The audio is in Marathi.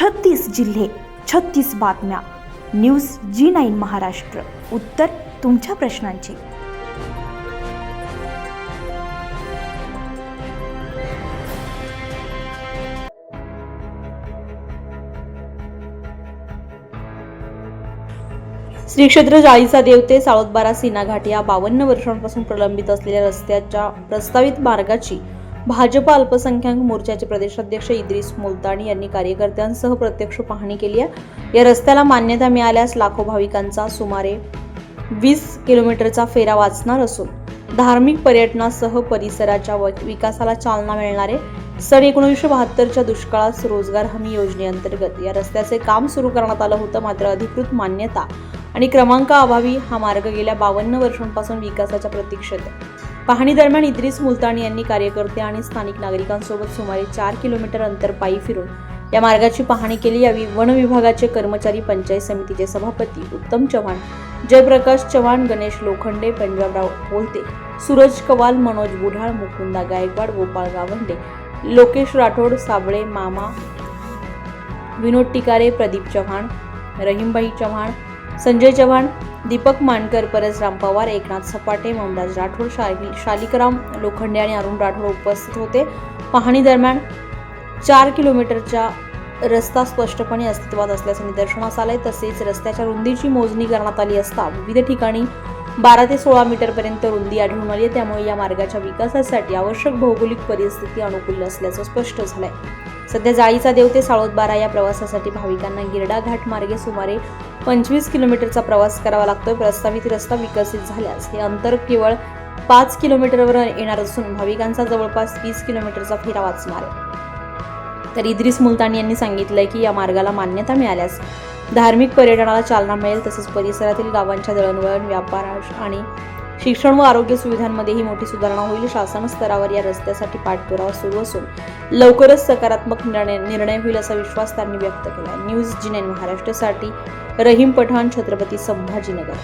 36 जिल्हे, 36 बातम्या. News G9 Maharashtra. उत्तर तुमच्या प्रश्नांची. श्री क्षेत्र जाळीचा देवते साळोतबारा सीना घाट या 52 वर्षांपासून प्रलंबित असलेल्या रस्त्याच्या प्रस्तावित मार्गाची भाजप अल्पसंख्याक मोर्चाचे प्रदेशाध्यक्ष इद्रिस मुलतानी यांनी कार्यकर्त्यांसह प्रत्यक्ष पाहणी केली आहे. या रस्त्याला मान्यता मिळाल्यास लाखो भाविकांचा सुमारे 20 किलोमीटरचा फेरा वाचणार असून धार्मिक पर्यटनासह परिसराच्या विकासाला चालना मिळणार आहे. सन 1972च्या दुष्काळात रोजगार हमी योजनेअंतर्गत या रस्त्याचे काम सुरू करण्यात आलं होतं. मात्र अधिकृत मान्यता आणि क्रमांकाअभावी हा मार्ग गेल्या 52 वर्षांपासून विकासाच्या प्रतीक्षेत आहे. पाहणी दरम्यान इद्रिस मुलतानी यांनी कार्यकर्ते आणि स्थानिक नागरिकांसोबत सुमारे 4 किलोमीटर अंतर पायी फिरून या मार्गाची पाहणी केली. यावेळी वन विभागाचे कर्मचारी, पंचायत समितीचे सभापती उत्तम चव्हाण, जयप्रकाश चव्हाण, गणेश लोखंडे, पंजाबराव बोलते, सूरज कवाल, मनोज बुढाळ, मुकुंदा गायकवाड, गोपाळ गावंडे, लोकेश राठोड, साबळे मामा, विनोद टिकारे, प्रदीप चव्हाण, रहीमभाई चव्हाण, संजय चव्हाण, दीपक मानकर, परसराम पवार, एकनाथ सपाटे, मोहनदास राठोड, शालिकराम लोखंडे आणि अरुण राठोड उपस्थित होते. पाहणी दरम्यान 4 किलोमीटरचा रस्ता स्पष्टपणे अस्तित्वात असल्याचे निदर्शनास आले. तसेच रस्त्याच्या रुंदीची मोजणी करण्यात आली असता विविध ठिकाणी 12 ते 16 मीटरपर्यंत रुंदी आढळून आली आहे. त्यामुळे या मार्गाच्या विकासासाठी आवश्यक भौगोलिक परिस्थिती अनुकूल असल्याचं स्पष्ट झालंय. सध्या जाळीचा देवते साळोतबारा या प्रवासासाठी भाविकांना गिरडा घाट मार्गे सुमारे 25 किलोमीटरचा प्रवास करावा लागतोय. प्रस्तावित रस्ता विकसित झाल्यास हे अंतर केवळ 5 किलोमीटरवर येणार असून भाविकांचा जवळपास 20 किलोमीटरचा फेरा वाचणार आहे. तर इद्रिस मुलतानी यांनी सांगितलंय की या मार्गाला मान्यता मिळाल्यास धार्मिक पर्यटनाला चालना मिळेल. तसेच परिसरातील गावांच्या दळणवळण, व्यापार आणि शिक्षण व आरोग्य सुविधांमध्येही मोठी सुधारणा होईल. शासन स्तरावर या रस्त्यासाठी पाठपुरावा सुरू असून लवकरच सकारात्मक निर्णय होईल असा विश्वास त्यांनी व्यक्त केला. न्यूज G9 महाराष्ट्रासाठी रहीम पठाण, छत्रपती संभाजीनगर.